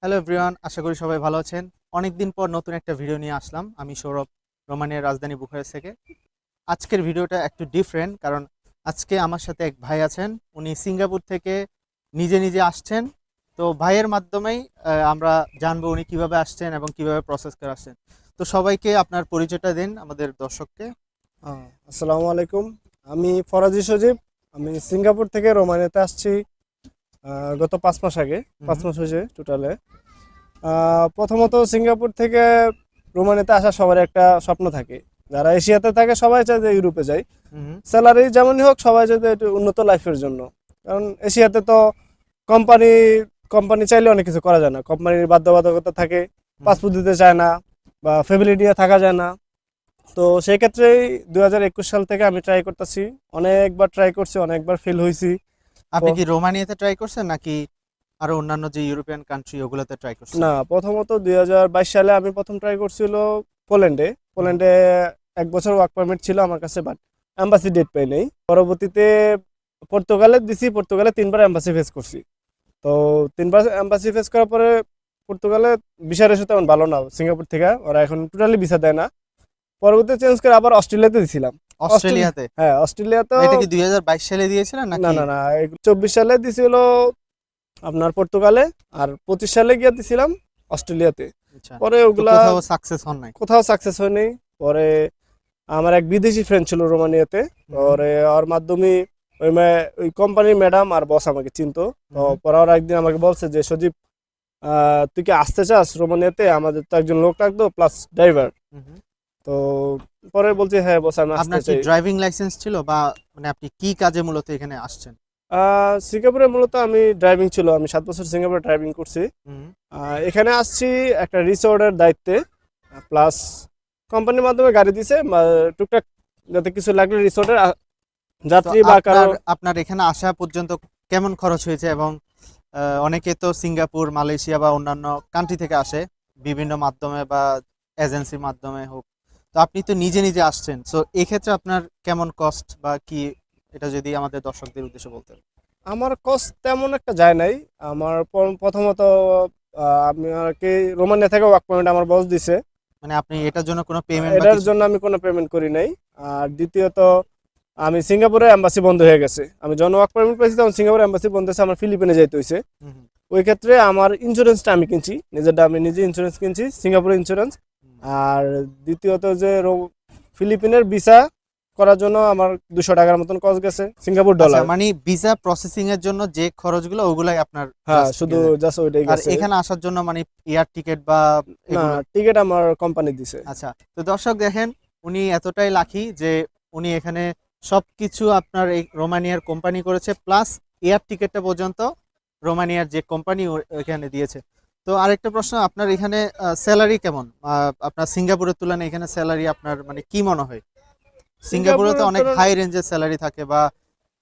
Hello everyone, আশা করি সবাই ভালো আছেন। অনেকদিন পর নতুন একটা ভিডিও নিয়ে আসলাম। আমি সৌরভ, রোমানিয়ার রাজধানী বুখারেস্ট থেকে। আজকের ভিডিওটা একটু ডিফারেন্ট, কারণ আজকে আমার সাথে এক ভাই আছেন। উনি সিঙ্গাপুর থেকে নিজে নিজে আসছেন। তো ভাইয়ের মাধ্যমেই আমরা জানবো উনি কিভাবে আসছেন এবং কিভাবে প্রসেস করে আসছেন। তো সবাইকে আপনার পরিচয়টা দিন আমাদের দর্শককে। আসসালামু আলাইকুম। আমি ফরাজি সজীব। আমি সিঙ্গাপুর থেকে রোমানিয়াতে আসছি গত 5 মাস আগে। হুম 5 মাস হয়েছে টোটালে। প্রথমত সিঙ্গাপুর থেকে রোমানিয়াতে আসা সবার একটা স্বপ্ন থাকে। যারা এশিয়াতে থাকে সবাই চায় যে ইউরোপে যায়। হুম স্যালারি যেমনই হোক সবাই চায় যে একটু উন্নত লাইফের জন্য। কারণ এশিয়াতে তো কোম্পানি কোম্পানি চাইলে অনেক কিছু করা যায় না, কোম্পানির বাধ্যবাধকতা থাকে, হুম। পাসপোর্ট দিতে চায় না বা ফ্যামিলি নিয়ে থাকা যায় না। তো সেই ক্ষেত্রেই 2021 সাল থেকে আমি ট্রাই করতেছি। অনেকবার ট্রাই করছি, অনেকবার ফেল হয়েছি। আপনি কি রোমানিয়াতে ট্রাই করছেন নাকি আরো অন্যান্য যে ইউরোপিয়ান কান্ট্রি ওগুলোতে ট্রাই করছেন? না, প্রথমত 2022 সালে আমি প্রথম ট্রাই করছিল পোল্যান্ডে। হুম পোল্যান্ডে 1 বছর ওয়ার্ক পারমিট ছিল আমার কাছে, বাট এম্বাসি ডেট পাই নাই। পরবর্তীতে পর্তুগালে দিছি, পর্তুগালে 3বার এম্বাসি ফেস করছি। তো 3বার এম্বাসি ফেস করার পরে পর্তুগালে ভিসা রেশো তেমন ভালো না সিঙ্গাপুর থেকে, ওরা এখন টোটালি ভিসা দেয় না। পরবর্তীতে চেঞ্জ করে আবার অস্ট্রেলিয়াতে দিছিলাম। অস্ট্রেলিয়াতে? হ্যাঁ, অস্ট্রেলিয়াতেও। এটা কি 2022 সালে দিয়েছিলেন না, নাকি? না, না, 24 সালে দিছিল আপনার পর্তুগালে, আর 25 সালে গিয়ে দিছিলাম অস্ট্রেলিয়াতে। আচ্ছা। পরে তো ওগুলা কোথাও সাকসেস হন নাই? কোথাও সাকসেস হয়নি। পরে আমার এক বিদেশি ফ্রেন্ড ছিল রোমানিয়াতে। হুম পরে ওর মাধ্যমে ওই কোম্পানির ম্যাডাম আর বস আমাকে চিনতো। তো হুম পরে ওরা একদিন আমাকে বলছে যে সজীব, তুই কি আসতে চাস রোমানিয়াতে? আমাদের তো একজন লোক লাগতো প্লাস ড্রাইভার। হুম। তো পরে বলছি হ্যাঁ বস, আমি আসতে আপনার কি চাই। ড্রাইভিং লাইসেন্স ছিল, বা মানে আপনি কি কাজে মূলত এখানে আসছেন? সিঙ্গাপুরে মূলত আমি ড্রাইভিং ছিল, আমি 7 বছর সিঙ্গাপুরে ড্রাইভিং করছি। হুম। এখানে আসছি একটা রিসোর্টের দায়িত্বে, প্লাস কোম্পানির মাধ্যমে গাড়ি দিছে টুকটাক, যাতে কিছু লাগলে রিসোর্টের তো যাত্রী বা কারো। আপনার আপনার এখানে আসা পর্যন্ত কেমন খরচ হয়েছে? এবং অনেকে তো সিঙ্গাপুর, মালয়েশিয়া বা অন্যান্য কান্ট্রি থেকে আসে বিভিন্ন মাধ্যমে বা এজেন্সির মাধ্যমে হোক। তো আপনি তো নিজে নিজে আসছেন, সো এক্ষেত্রে আপনার কেমন কস্ট বা কি, এটা যদি আমাদের দর্শকদের উদ্দেশ্যে বলতেন। আমার কষ্ট তেমন একটা যায় নাই। আমার প্রথমত আমাকে রোমানিয়া থেকে ওয়ার্ক পারমিট আমার বস দিছে। মানে আপনি এটার জন্য কোনো পেমেন্ট বা এটার কিছু? জন্য আমি কোনো পেমেন্ট করি নাই। আর দ্বিতীয়ত আমি সিঙ্গাপুরে এম্বাসি বন্ধ হয়ে গেছে, আমি যখন ওয়ার্ক পারমিট পেয়েছি তখন সিঙ্গাপুরে এম্বাসি বন্ধ হয়েছে, আমার ফিলিপিনে যেতে হয়েছে। হুম হুম ওই ক্ষেত্রে আমার ইন্স্যুরেন্সটা আমি কিনছি, নিজেরটা আমি নিজে ইন্স্যুরেন্স কিনছি, সিঙ্গাপুর ইন্স্যুরেন্স। হুম। আর দ্বিতীয়ত যে ফিলিপিনের ভিসা করার জন্য আমার 200 টাকার মতন কস্ট গেছে, সিঙ্গাপুর আচ্ছা, ডলার। মানে ভিসা প্রসেসিং এর জন্য যে খরচগুলো ওগুলাই আপনার হ্যাঁ, জাস্ট শুধু গেছে। জাস্ট ওইটাই আর গেছে। এখানে আসার জন্য মানে এয়ার টিকেট বা না, এগুলো? টিকিট আমার কোম্পানি দিছে। আচ্ছা। তো দর্শক দেখেন, উনি এতটাই লাকি যে উনি এখানে সবকিছু আপনার এই রোমানিয়ার কোম্পানি করেছে, প্লাস এয়ার টিকেটটা পর্যন্ত রোমানিয়ার যে কোম্পানি এখানে দিয়েছে। তো আরেকটা প্রশ্ন, আপনার এখানে স্যালারি কেমন? আপনার সিঙ্গাপুরের তুলনায় এখানে স্যালারি আপনার মানে কি মনে হয়? সিঙ্গাপুরে তো সিঙ্গাপুরের অনেক তুলনায় হাই রেঞ্জের স্যালারি থাকে, বা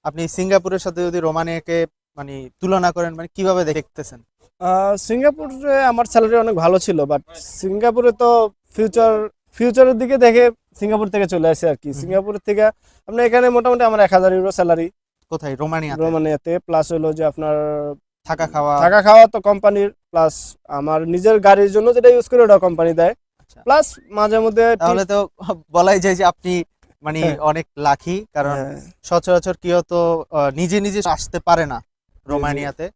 আপনি সিঙ্গাপুরের সাথে যদি রোমানিয়াকে মানে তুলনা করেন, মানে কিভাবে দেখতেছেন? সিঙ্গাপুরে আমার স্যালারি অনেক ভালো ছিল, বাট সিঙ্গাপুরে তো ফিউচার ফিউচারের দিকে দেখে সিঙ্গাপুর থেকে চলে আসে আর কি। হুম হুম। সিঙ্গাপুর থেকে আপনার এখানে মোটামুটি আমার 1000 ইউরো স্যালারি কোথায়? রোমানিয়াতে? রোমানিয়াতে, প্লাস হলো যে আপনার থাকা খাওয়া? থাকা খাওয়া তো কোম্পানির, প্লাস আমার নিজের গাড়ির জন্য যেটা ইউজ করি ওটা কোম্পানি দেয়, আচ্ছা। প্লাস মাঝে মধ্যে টিপ। তাহলে তো বলাই যায় যে আপনি মানে হ্যাঁ, অনেক লাকি, কারণ হ্যাঁ, সচরাচর কেউ তো নিজে নিজে আসতে পারে না জি, জি। রোমানিয়াতে।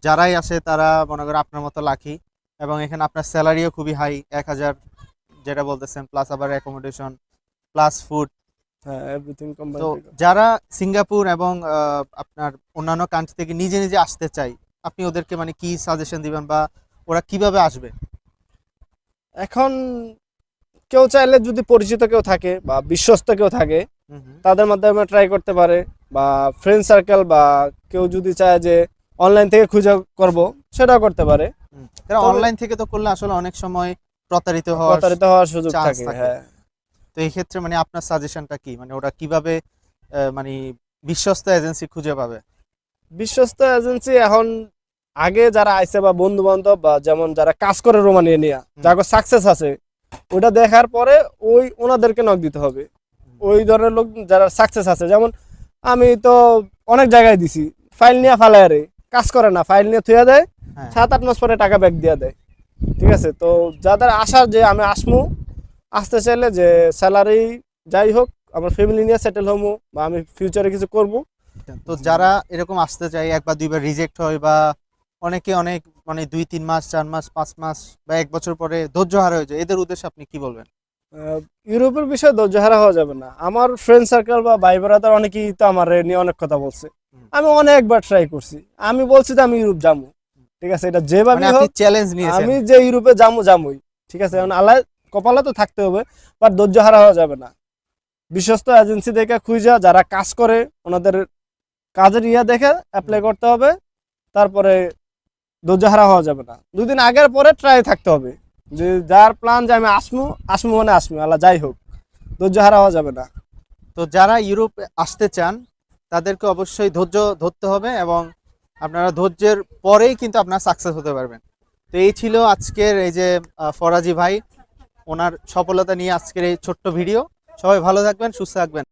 যারাই আসে তারা মনে করে আপনার মতো লাকি। এবং এখানে আপনার স্যালারিও খুবই হাই, 1000 যেটা বলতেছেন, প্লাস আবার অ্যাকোমোডেশন, প্লাস ফুড। হ্যাঁ, এভরিথিং তো কোম্পানি থেকে। যারা সিঙ্গাপুর এবং আপনার অন্যান্য কান্ট্রি থেকে নিজে নিজে আসতে চাই, আপনি ওদেরকে মানে কি সাজেশন দিবেন, বা ওরা কিভাবে আসবে? এখন কেউ চাইলে যদি পরিচিত কেউ থাকে বা বিশ্বস্ত কেউ থাকে হুম হুম তাদের মাধ্যমে ট্রাই করতে পারে, বা ফ্রেন্ড সার্কেল, বা কেউ যদি চায় যে অনলাইন থেকে খুঁজে করব সেটাও করতে পারে। হুম। এরা তবে অনলাইন থেকে তো করলে আসলে অনেক সময় প্রতারিত হওয়ার প্রতারিত হওয়ার সুযোগ চান্স থাকে, থাকে। হ্যাঁ। তো এই ক্ষেত্রে মানে আপনার সাজেশনটা কি, মানে ওরা কিভাবে মানে বিশ্বস্ত এজেন্সি খুঁজে পাবে? বিশ্বস্ত এজেন্সি এখন আগে যারা আইছে বা বন্ধু বান্ধব বা যেমন যারা কাজ করে রোমানিয়া নিয়ে হুম যার সাকসেস আছে, ওটা দেখার পরে ওই ওনাদেরকে নক দিতে হবে। হুম ওই ধরনের লোক যারা সাকসেস আছে, যেমন আমি তো অনেক জায়গায় দিছি, ফাইল নিয়ে ফালায়ারে কাজ করে না, ফাইল নিয়ে থুয়ে দেয়, হ্যাঁ 7-8 মাস পরে টাকা ব্যাক দিয়ে দেয়। ঠিক আছে, তো যাদের আশা যে আমি আসমু, আসতে চাইলে যে স্যালারি যাই হোক আমার ফ্যামিলি নিয়ে সেটেল হবো বা আমি ফিউচারে কিছু করব। তো যারা এরকম আসতে চায় একবার দুইবার রিজেক্ট হয় বা অনেকে অনেক মানে 2-3 মাস 4 মাস 5 মাস বা 1 বছর পরে ধৈর্য হারা হয়ে যায়, এদের উদ্দেশ্যে আপনি কি বলবেন? ইউরোপের বিষয়ে ধৈর্যহারা হওয়া যাবে না। আমার ফ্রেন্ড সার্কেল বা ভাই ব্রাদার অনেকেই তো আমার নিয়ে অনেক কথা বলছে। হুম। আমি অনেকবার ট্রাই করছি, আমি বলছি যে আমি ইউরোপ যাবো, ঠিক আছে, এটা মানে যেভাবেই আপনি হোক চ্যালেঞ্জ নিয়েছেন। আমি যে ইউরোপে যামুই, ঠিক আছে, এখন আল্লাহ কপালে তো থাকতে হবে, বাট ধৈর্য হারা হওয়া যাবে না। বিশ্বস্ত এজেন্সি দেখে খুঁজা যারা কাজ করে ওনাদের কাজের দেখে অ্যাপ্লাই করতে হবে, তারপরে ধৈর্য হারা হওয়া যাবে না। 2 দিন আগের পরে ট্রাই থাকতে হবে, যে যার প্ল্যান যে আমি আসমু মানে আসমু, আল্লাহ যাই হোক, ধৈর্য হারা হওয়া যাবে না। তো যারা ইউরোপে আসতে চান তাদেরকে অবশ্যই ধৈর্য ধরতে হবে এবং আপনারা ধৈর্যের পরেই কিন্তু আপনারা সাকসেস হতে পারবেন। তো এই ছিল আজকের এই যে ফরাজি ভাই, ওনার সফলতা নিয়ে আজকের এই ছোট্ট ভিডিও। সবাই ভালো থাকবেন, সুস্থ থাকবেন।